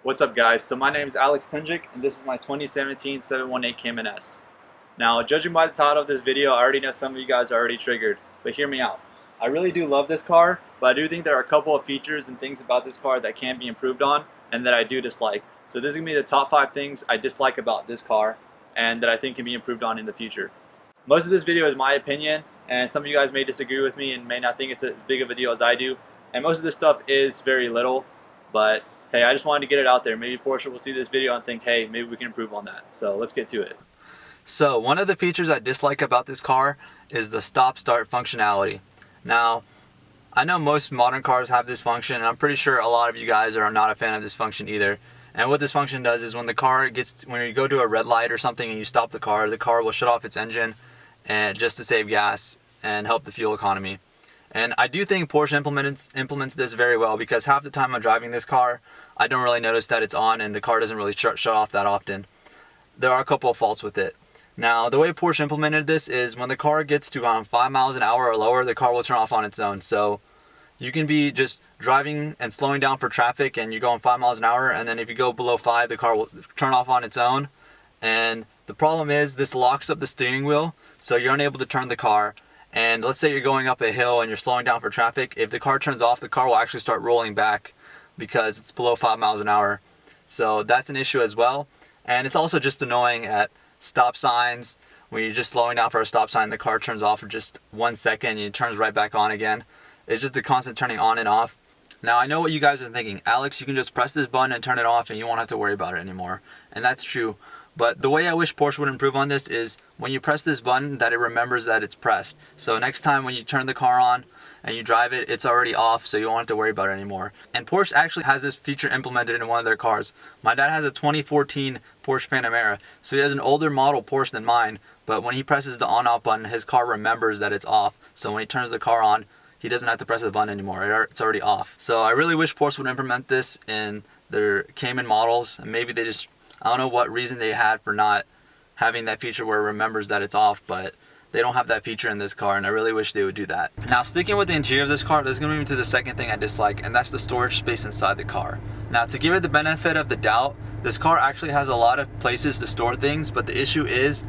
What's up, guys? So my name is Alex Tenjic, and this is my 2017 718 Cayman S. Now, judging by the title of this video, I already know some of you guys are already triggered, but hear me out. I really do love this car, but I do think there are a couple of features and things about this car that can be improved on and that I do dislike. So this is going to be the top 5 things I dislike about this car and that I think can be improved on in the future. Most of this video is my opinion, and some of you guys may disagree with me and may not think it's as big of a deal as I do, and most of this stuff is very little, but hey, I just wanted to get it out there. Maybe Porsche will see this video and think, hey, maybe we can improve on that. So let's get to it. So one of the features I dislike about this car is the stop-start functionality. Now, I know most modern cars have this function, and I'm pretty sure a lot of you guys are not a fan of this function either. And what this function does is when you go to a red light or something and you stop the car will shut off its engine and just to save gas and help the fuel economy. And I do think Porsche implements this very well, because half the time I'm driving this car, I don't really notice that it's on and the car doesn't really shut off that often. There are a couple of faults with it. Now, the way Porsche implemented this is when the car gets to around 5 miles an hour or lower, the car will turn off on its own. So you can be just driving and slowing down for traffic and you're going 5 miles an hour, and then if you go below 5, the car will turn off on its own. And the problem is this locks up the steering wheel, so you're unable to turn the car. And let's say you're going up a hill and you're slowing down for traffic. If the car turns off, the car will actually start rolling back because it's below 5 miles an hour. So that's an issue as well. And it's also just annoying at stop signs. When you're just slowing down for a stop sign, the car turns off for just 1 second and it turns right back on again. It's just a constant turning on and off. Now, I know what you guys are thinking. Alex, you can just press this button and turn it off and you won't have to worry about it anymore. And that's true. But the way I wish Porsche would improve on this is when you press this button, that it remembers that it's pressed. So next time when you turn the car on and you drive it, it's already off, so you won't have to worry about it anymore. And Porsche actually has this feature implemented in one of their cars. My dad has a 2014 Porsche Panamera, so he has an older model Porsche than mine, but when he presses the on-off button, his car remembers that it's off. So when he turns the car on, he doesn't have to press the button anymore. It's already off. So I really wish Porsche would implement this in their Cayman models, and maybe they just, I don't know what reason they had for not having that feature where it remembers that it's off, but they don't have that feature in this car, and I really wish they would do that. Now, sticking with the interior of this car, this is going to move to the second thing I dislike, and that's the storage space inside the car. Now, to give it the benefit of the doubt, this car actually has a lot of places to store things, but the issue is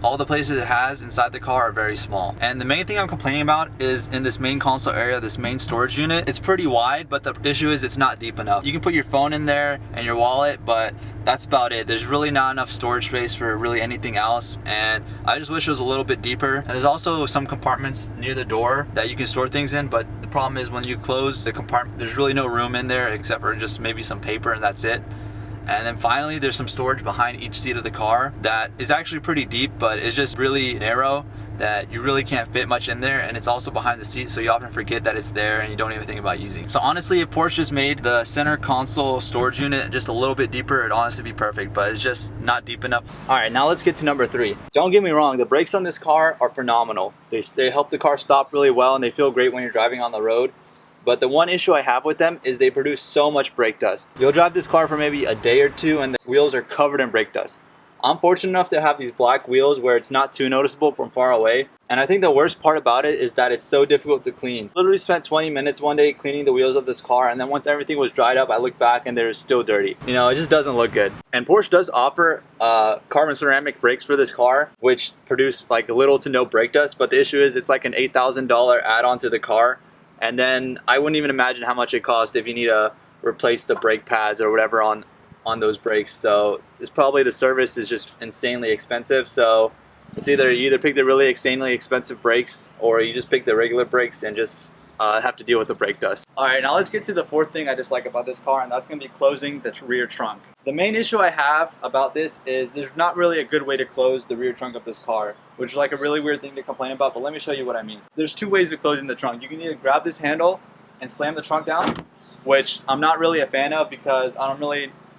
all the places it has inside the car are very small. And the main thing I'm complaining about is in this main console area, this main storage unit. It's pretty wide, but the issue is it's not deep enough. You can put your phone in there and your wallet, but that's about it. There's really not enough storage space for really anything else, and I just wish it was a little bit deeper. And there's also some compartments near the door that you can store things in, but the problem is when you close the compartment, there's really no room in there except for just maybe some paper, and that's it. And then finally, there's some storage behind each seat of the car that is actually pretty deep, but it's just really narrow that you really can't fit much in there, and it's also behind the seat, so you often forget that it's there and you don't even think about using it. So honestly, if Porsche just made the center console storage unit just a little bit deeper, it'd honestly be perfect, but it's just not deep enough. All right, now let's get to number 3. Don't get me wrong, the brakes on this car are phenomenal. They help the car stop really well, and they feel great when you're driving on the road. But the one issue I have with them is they produce so much brake dust. You'll drive this car for maybe a day or two and the wheels are covered in brake dust. I'm fortunate enough to have these black wheels where it's not too noticeable from far away. And I think the worst part about it is that it's so difficult to clean. Literally spent 20 minutes one day cleaning the wheels of this car, and then once everything was dried up, I looked back and they're still dirty. You know, it just doesn't look good. And Porsche does offer carbon ceramic brakes for this car, which produce like little to no brake dust, but the issue is it's like an $8,000 add-on to the car. And then I wouldn't even imagine how much it costs if you need to replace the brake pads or whatever on those brakes. So it's probably, the service is just insanely expensive. So it's either you either pick the really insanely expensive brakes or you just pick the regular brakes and just have to deal with the brake dust. All right, now let's get to the 4th thing I dislike about this car, and that's going to be closing the rear trunk. The main issue I have about this is there's not really a good way to close the rear trunk of this car, which is like a really weird thing to complain about, but let me show you what I mean. There's 2 ways of closing the trunk. You can either grab this handle and slam the trunk down, which I'm not really a fan of because I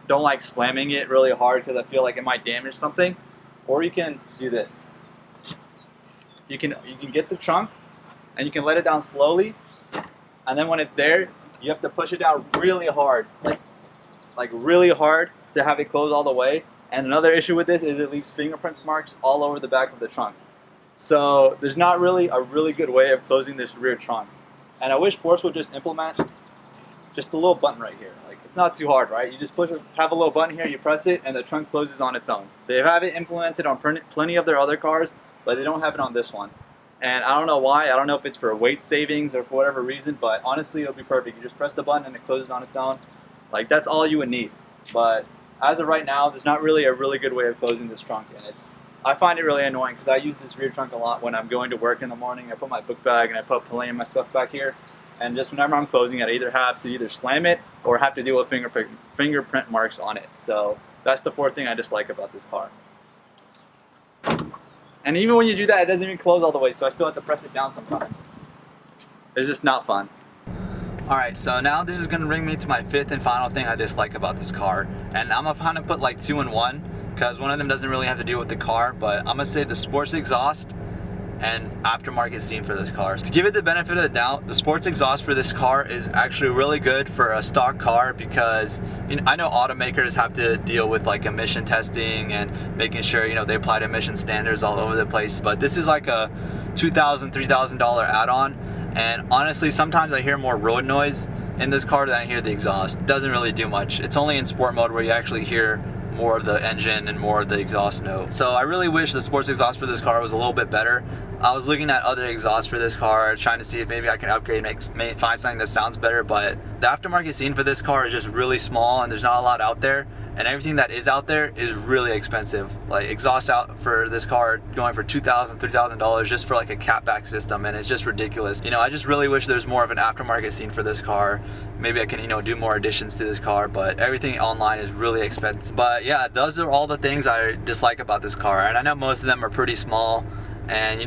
don't like slamming it really hard because I feel like it might damage something. Or you can do this. You can get the trunk and you can let it down slowly, and then when it's there, you have to push it down really hard, like really hard to have it close all the way. And another issue with this is it leaves fingerprints marks all over the back of the trunk. So there's not really a really good way of closing this rear trunk. And I wish Porsche would just implement just a little button right here. Like it's not too hard, right? You just have a little button here, you press it, and the trunk closes on its own. They have it implemented on plenty of their other cars, but they don't have it on this one. And I don't know why. I don't know if it's for weight savings or for whatever reason, but honestly, it'll be perfect. You just press the button and it closes on its own. Like, that's all you would need. But as of right now, there's not really a really good way of closing this trunk, and I find it really annoying because I use this rear trunk a lot when I'm going to work in the morning. I put my book bag and I put plenty of my stuff back here, and just whenever I'm closing it, I either have to slam it or have to deal with fingerprint marks on it. So that's the fourth thing I dislike about this car. And even when you do that, it doesn't even close all the way, so I still have to press it down sometimes. It's just not fun. Alright, so now this is going to bring me to my fifth and final thing I dislike about this car. And I'm going to kind of put like two in one, because one of them doesn't really have to do with the car, but I'm going to say the sports exhaust and aftermarket scene for this car. To give it the benefit of the doubt, the sports exhaust for this car is actually really good for a stock car, because I know automakers have to deal with like emission testing and making sure they apply to emission standards all over the place, but this is like a $2,000, $3,000 add-on, and honestly sometimes I hear more road noise in this car than I hear the exhaust. It doesn't really do much. It's only in sport mode where you actually hear more of the engine and more of the exhaust note. So I really wish the sports exhaust for this car was a little bit better. I was looking at other exhausts for this car, trying to see if maybe I can upgrade and find something that sounds better, but the aftermarket scene for this car is just really small and there's not a lot out there, and everything that is out there is really expensive. Like exhaust out for this car going for $2,000, $3,000 just for like a catback system, and it's just ridiculous. I just really wish there's more of an aftermarket scene for this car. Maybe I can do more additions to this car, but everything online is really expensive. But yeah, those are all the things I dislike about this car, and I know most of them are pretty small, and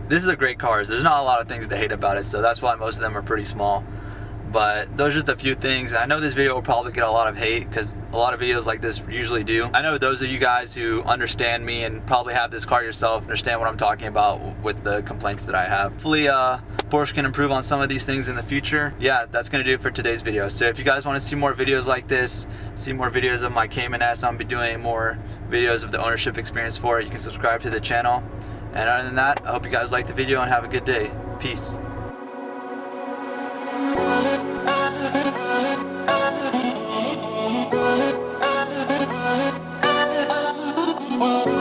this is a great car, so there's not a lot of things to hate about it, so that's why most of them are pretty small. But those are just a few things. I know this video will probably get a lot of hate, because a lot of videos like this usually do. I know those of you guys who understand me and probably have this car yourself understand what I'm talking about with the complaints that I have. Hopefully Porsche can improve on some of these things in the future. Yeah, that's gonna do it for today's video. So if you guys want to see more videos like this, see more videos of my Cayman S, I'm gonna be doing more videos of the ownership experience for it. You can subscribe to the channel. And other than that, I hope you guys liked the video and have a good day. Peace. Well,